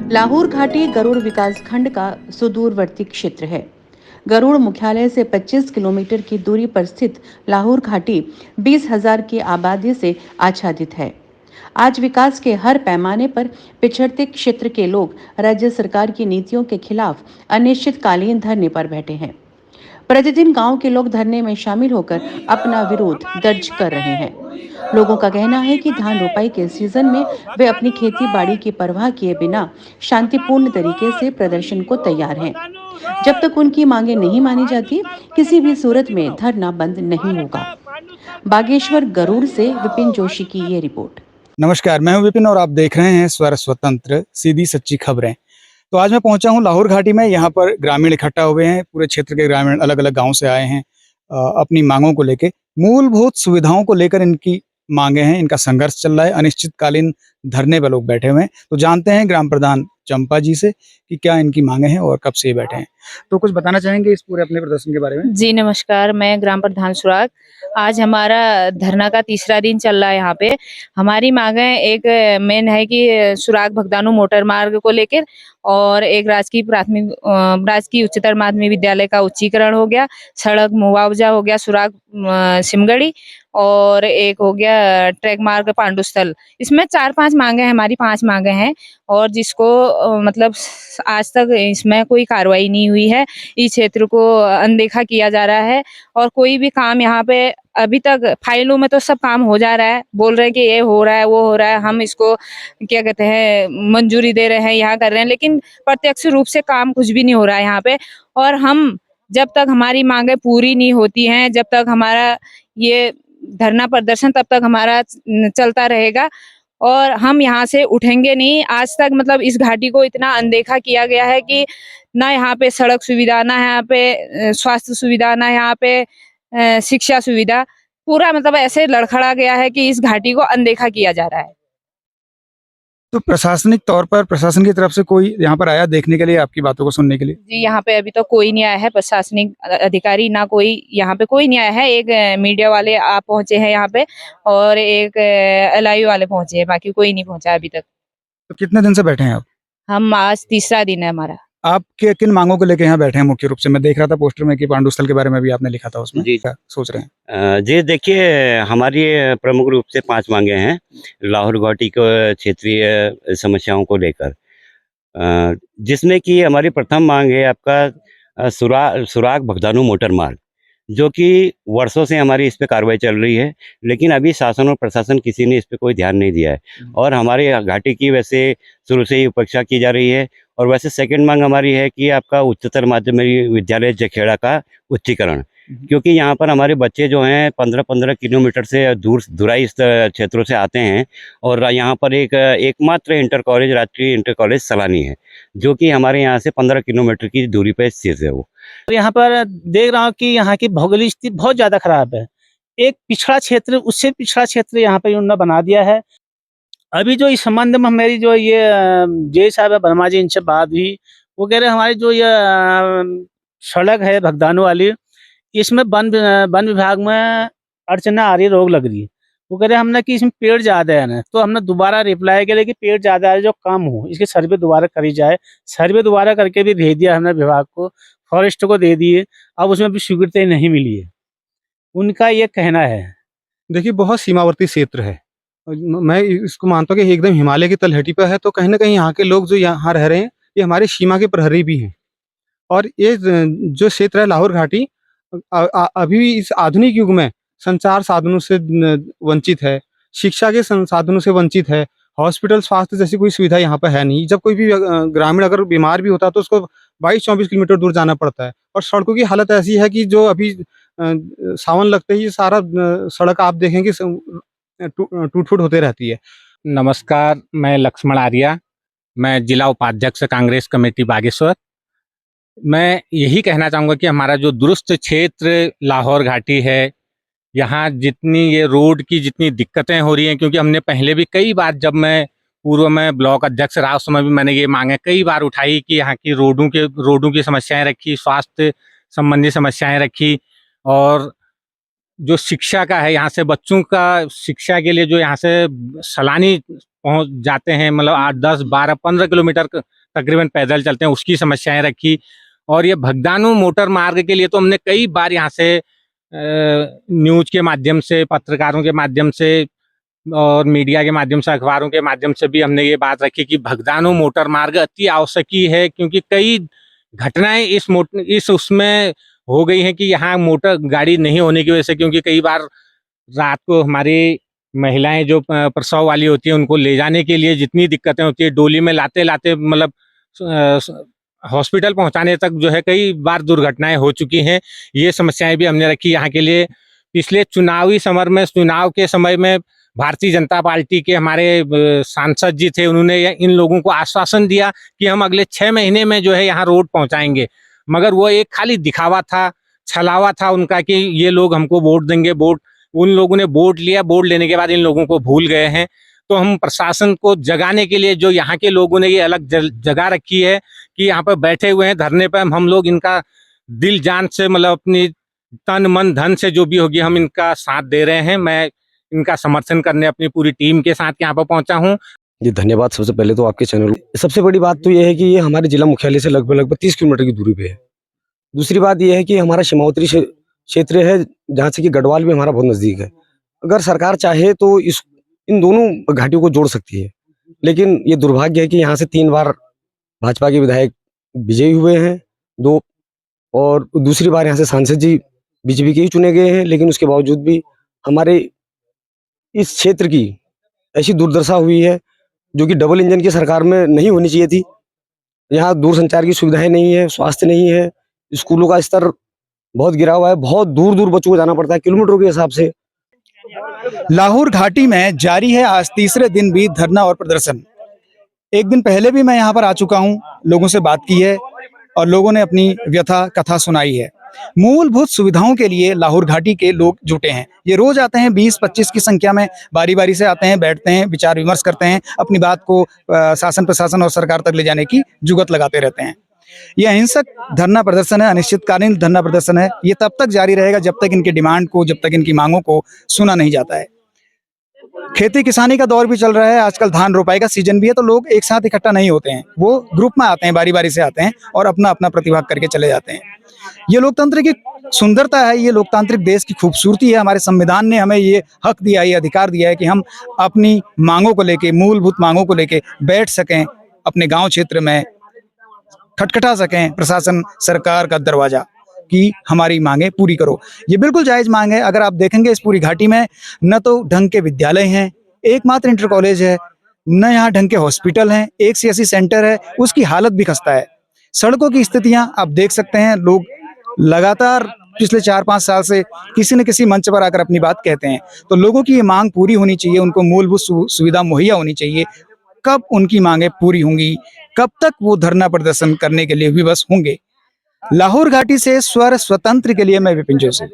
लाहौर घाटी गरुड़ विकासखंड का सुदूरवर्ती क्षेत्र है। गरुड़ मुख्यालय से 25 किलोमीटर की दूरी पर स्थित लाहौर घाटी 20,000 की आबादी से आच्छादित है। आज विकास के हर पैमाने पर पिछड़ते क्षेत्र के लोग राज्य सरकार की नीतियों के खिलाफ अनिश्चितकालीन धरने पर बैठे हैं। प्रतिदिन गांव के लोग धरने में शामिल होकर अपना विरोध दर्ज कर रहे हैं। लोगों का कहना है कि धान रोपाई के सीजन में वे अपनी खेती बाड़ी की परवाह किए बिना शांतिपूर्ण तरीके से प्रदर्शन को तैयार हैं। जब तक उनकी मांगे नहीं मानी जाती, किसी भी सूरत में धरना बंद नहीं होगा। बागेश्वर गरुड़ से विपिन जोशी की ये रिपोर्ट। नमस्कार, मैं हूं विपिन और आप देख रहे हैं स्वर स्वतंत्र सीधी सच्ची खबरें। तो आज मैं पहुंचा हूं लाहौर घाटी में। यहाँ पर ग्रामीण इकट्ठा हुए हैं, पूरे क्षेत्र के ग्रामीण अलग अलग गांव से आए हैं। अपनी मांगों को लेकर, मूलभूत सुविधाओं को लेकर इनकी मांगे हैं। इनका संघर्ष चल रहा है, अनिश्चितकालीन धरने पर लोग बैठे हुए हैं। तो जानते हैं ग्राम प्रधान चंपा जी से कि क्या इनकी मांगे हैं और कब से ये बैठे हैं। तो कुछ बताना चाहेंगे इस पूरे अपने प्रदर्शन के बारे में? जी नमस्कार, मैं ग्राम प्रधान सुराग। आज हमारा धरना का तीसरा दिन चल रहा है। यहाँ पे हमारी मांगे एक मेन है कि सुराग भगदानू मोटर मार्ग को लेकर, और एक राजकीय उच्चतर माध्यमिक विद्यालय का उच्चीकरण हो गया, सड़क मुआवजा हो गया सुराग सिमगड़ी, और एक हो गया ट्रैक मार्ग पांडुस्थल। इसमें 4-5 मांगे हैं, हमारी 5 मांगे हैं, और जिसको मतलब आज तक इसमें कोई कार्रवाई नहीं हुई है। इस क्षेत्र को अनदेखा किया जा रहा है, और कोई भी काम यहाँ पे अभी तक फाइलों में तो सब काम हो जा रहा है, बोल रहे हैं कि ये हो रहा है वो हो रहा है, हम इसको क्या कहते हैं मंजूरी दे रहे हैं, यहाँ कर रहे हैं, लेकिन प्रत्यक्ष रूप से काम कुछ भी नहीं हो रहा है यहाँ पे। और हम जब तक हमारी मांगे पूरी नहीं होती हैं, जब तक हमारा ये धरना प्रदर्शन तब तक हमारा चलता रहेगा, और हम यहाँ से उठेंगे नहीं। आज तक मतलब इस घाटी को इतना अनदेखा किया गया है कि ना यहाँ पे सड़क सुविधा, ना यहाँ पे स्वास्थ्य सुविधा, ना यहाँ पे शिक्षा सुविधा, पूरा मतलब ऐसे लड़खड़ा गया है कि इस घाटी को अनदेखा किया जा रहा है। तो प्रशासनिक तौर पर प्रशासन की तरफ से कोई यहाँ पर आया देखने के लिए, आपकी बातों को सुनने के लिए? जी, यहाँ पे अभी तो कोई नहीं आया है, प्रशासनिक अधिकारी ना कोई यहाँ पे कोई नहीं आया है। एक मीडिया वाले आप पहुंचे हैं यहाँ पे, और एक एलआईयू वाले पहुंचे हैं, बाकी कोई नहीं पहुंचा अभी तक। तो कितने दिन से बैठे हैं आप? हम आज तीसरा दिन है हमारा। आप किन मांगों को लेकर यहाँ बैठे हैं मुख्य रूप से? मैं देख रहा था पोस्टर में कि पांडुस्थल के बारे में भी आपने लिखा था उसमें। जी। क्या सोच रहे हैं? जी देखिए, हमारी प्रमुख रूप से 5 मांगे हैं लाहौर घाटी को क्षेत्रीय समस्याओं को लेकर, जिसमें कि हमारी प्रथम मांग है आपका सुराग भगदानू मोटर मार्ग, जो कि वर्षों से हमारी इस पे कार्रवाई चल रही है, लेकिन अभी शासन और प्रशासन किसी ने इस पे कोई ध्यान नहीं दिया है, और हमारे घाटी की वैसे शुरू से ही उपेक्षा की जा रही है। और वैसे सेकंड मांग हमारी है कि आपका उच्चतर माध्यमिक विद्यालय जखेड़ा का उच्चीकरण, क्योंकि यहाँ पर हमारे बच्चे जो हैं 15-15 किलोमीटर से दूराई क्षेत्रों से आते हैं, और यहाँ पर एकमात्र इंटर कॉलेज राष्ट्रीय इंटर कॉलेज सलानी है, जो कि हमारे यहाँ से 15 किलोमीटर की दूरी पर स्थित है। वो यहाँ पर देख रहा हूँ कि यहाँ की भौगोलिक स्थिति बहुत ज़्यादा खराब है। एक पिछड़ा क्षेत्र, उससे पिछड़ा क्षेत्र यहाँ पे उन्होंने बना दिया है। अभी जो इस संबंध में मेरी जो ये जे साहब है वर्मा जी, इनसे बात हुई, वो कह रहे हमारी जो ये सड़क है भगदानू वाली, इसमें वन विभाग में अड़चना आ रही है, रोग लग रही है। वो कह रहे हमने कि इसमें पेड़ ज़्यादा है ना, तो हमने दोबारा रिप्लाई किया कि पेड़ ज़्यादा है जो कम हो, इसकी सर्वे दोबारा करी जाए। सर्वे दोबारा करके भी भेज दिया हमने विभाग को, फॉरेस्ट को दे दिए, अब उसमें भी स्वीकृति नहीं मिली है। उनका ये कहना है। देखिए, बहुत सीमावर्ती क्षेत्र है। मैं इसको मानता हूँ कि एकदम हिमालय की तलहटी पर है, तो कहीं ना कहीं यहाँ के लोग जो यहाँ रह रहे हैं, ये हमारी सीमा के प्रहरी भी हैं। और ये जो क्षेत्र है लाहौर घाटी, अभी इस आधुनिक युग में संचार साधनों से वंचित है, शिक्षा के संसाधनों से वंचित है, हॉस्पिटल स्वास्थ्य जैसी कोई सुविधा यहाँ पर है नहीं। जब कोई भी ग्रामीण अगर बीमार भी होता है तो उसको 22-24 किलोमीटर दूर जाना पड़ता है। और सड़कों की हालत ऐसी है कि जो अभी सावन लगते ही सारा सड़क आप देखेंगे टूट-फूट होते रहती है। नमस्कार, मैं लक्ष्मण आर्या, मैं जिला उपाध्यक्ष कांग्रेस कमेटी बागेश्वर। मैं यही कहना चाहूँगा कि हमारा जो दुरुस्त क्षेत्र लाहौर घाटी है, यहाँ जितनी ये रोड की जितनी दिक्कतें हो रही हैं, क्योंकि हमने पहले भी कई बार, जब मैं पूर्व में ब्लॉक अध्यक्ष रहा उस समय भी मैंने ये मांगे कई बार उठाई कि यहाँ की रोडों की समस्याएं रखी, स्वास्थ्य संबंधी समस्याएं रखी, और जो शिक्षा का है, यहाँ से बच्चों का शिक्षा के लिए जो यहाँ से सैलानी पहुंच जाते हैं, मतलब 8, 10, 12, 15 किलोमीटर तकरीबन पैदल चलते हैं, उसकी समस्याएं रखी। और ये भगदानू मोटर मार्ग के लिए तो हमने कई बार यहाँ से न्यूज के माध्यम से, पत्रकारों के माध्यम से और मीडिया के माध्यम से, अखबारों के माध्यम से भी हमने ये बात रखी कि भगदानू मोटर मार्ग अति आवश्यकी है, क्योंकि कई घटनाएं इस उसमें हो गई हैं कि यहाँ मोटर गाड़ी नहीं होने की वजह से, क्योंकि कई बार रात को हमारी महिलाएं जो प्रसव वाली होती है, उनको ले जाने के लिए जितनी दिक्कतें होती है, डोली में लाते लाते मतलब हॉस्पिटल पहुंचाने तक जो है कई बार दुर्घटनाएं हो चुकी हैं। ये समस्याएं भी हमने रखी यहाँ के लिए। पिछले चुनावी समर में, चुनाव के समय में भारतीय जनता पार्टी के हमारे सांसद जी थे, उन्होंने इन लोगों को आश्वासन दिया कि हम अगले 6 महीने में जो है यहाँ रोड पहुंचाएंगे, मगर वो एक खाली दिखावा था, छलावा था उनका कि ये लोग हमको वोट देंगे। वोट उन लोगों ने वोट लिया, वोट लेने के बाद इन लोगों को भूल गए हैं। तो हम प्रशासन को जगाने के लिए जो यहाँ के लोगों ने ये अलग जगह रखी है कि यहाँ पर बैठे हुए हैं धरने पर, हम लोग इनका दिल जान से, मतलब अपनी तन मन धन से जो भी होगी, हम इनका साथ दे रहे हैं। मैं इनका समर्थन करने अपनी पूरी टीम के साथ यहाँ पर पहुंचा हूँ। जी धन्यवाद। सबसे पहले तो आपके चैनल, सबसे बड़ी बात तो ये है कि ये हमारे जिला मुख्यालय से लगभग 30 किलोमीटर की दूरी पे है। दूसरी बात ये है कि हमारा सीमावर्ती क्षेत्र है, जहाँ से कि गढ़वाल भी हमारा बहुत नज़दीक है। अगर सरकार चाहे तो इन दोनों घाटियों को जोड़ सकती है, लेकिन ये दुर्भाग्य है कि यहाँ से 3 बार भाजपा के विधायक विजयी हुए हैं, 2, और दूसरी बार यहाँ से सांसद जी बीजेपी के ही चुने गए हैं। लेकिन उसके बावजूद भी हमारे इस क्षेत्र की ऐसी दुर्दशा हुई है जो कि डबल इंजन की सरकार में नहीं होनी चाहिए थी। यहाँ दूरसंचार की सुविधाएं नहीं है, स्वास्थ्य नहीं है, स्कूलों का स्तर बहुत गिरा हुआ है, बहुत दूर दूर बच्चों को जाना पड़ता है किलोमीटरों के हिसाब से। लाहौर घाटी में जारी है आज तीसरे दिन भी धरना और प्रदर्शन। एक दिन पहले भी मैं यहाँ पर आ चुका हूँ, लोगों से बात की है और लोगों ने अपनी व्यथा कथा सुनाई है। मूलभूत सुविधाओं के लिए लाहौर घाटी के लोग जुटे हैं। ये रोज आते हैं, 20-25 की संख्या में बारी बारी से आते हैं, बैठते हैं, विचार विमर्श करते हैं, अपनी बात को शासन प्रशासन और सरकार तक ले जाने की जुगत लगाते रहते हैं। यह अहिंसक धरना प्रदर्शन है, अनिश्चितकालीन धरना प्रदर्शन है। ये तब तक जारी रहेगा जब तक इनकी डिमांड को, जब तक इनकी मांगों को सुना नहीं जाता है। खेती किसानी का दौर भी चल रहा है, आजकल धान रोपाई का सीजन भी है, तो लोग एक साथ इकट्ठा नहीं होते हैं, वो ग्रुप में आते हैं, बारी बारी से आते हैं और अपना अपना प्रतिभाग करके चले जाते हैं। ये लोकतंत्र की सुंदरता है, ये लोकतांत्रिक देश की खूबसूरती है। हमारे संविधान ने हमें ये हक दिया, ये अधिकार दिया है कि हम अपनी मांगों को लेके, मूलभूत मांगों को लेके बैठ सकें, अपने गांव क्षेत्र में खटखटा सकें प्रशासन, सरकार का दरवाजा कि हमारी मांगे पूरी करो। ये बिल्कुल जायज़ मांग है। अगर आप देखेंगे इस पूरी घाटी में न तो ढंग के विद्यालय हैं, एकमात्र इंटर कॉलेज है, न यहाँ ढंग के हॉस्पिटल हैं, एक CSC सेंटर है, उसकी हालत भी खस्ता है। सड़कों की स्थितियां आप देख सकते हैं। लोग लगातार पिछले 4-5 साल से किसी न किसी मंच पर आकर अपनी बात कहते हैं। तो लोगों की ये मांग पूरी होनी चाहिए, उनको मूलभूत सुविधा मुहैया होनी चाहिए। कब उनकी मांगे पूरी होंगी, कब तक वो धरना प्रदर्शन करने के लिए विवश होंगे। लाहौर घाटी से स्वर स्वतंत्र के लिए मैं विपिन जोशी।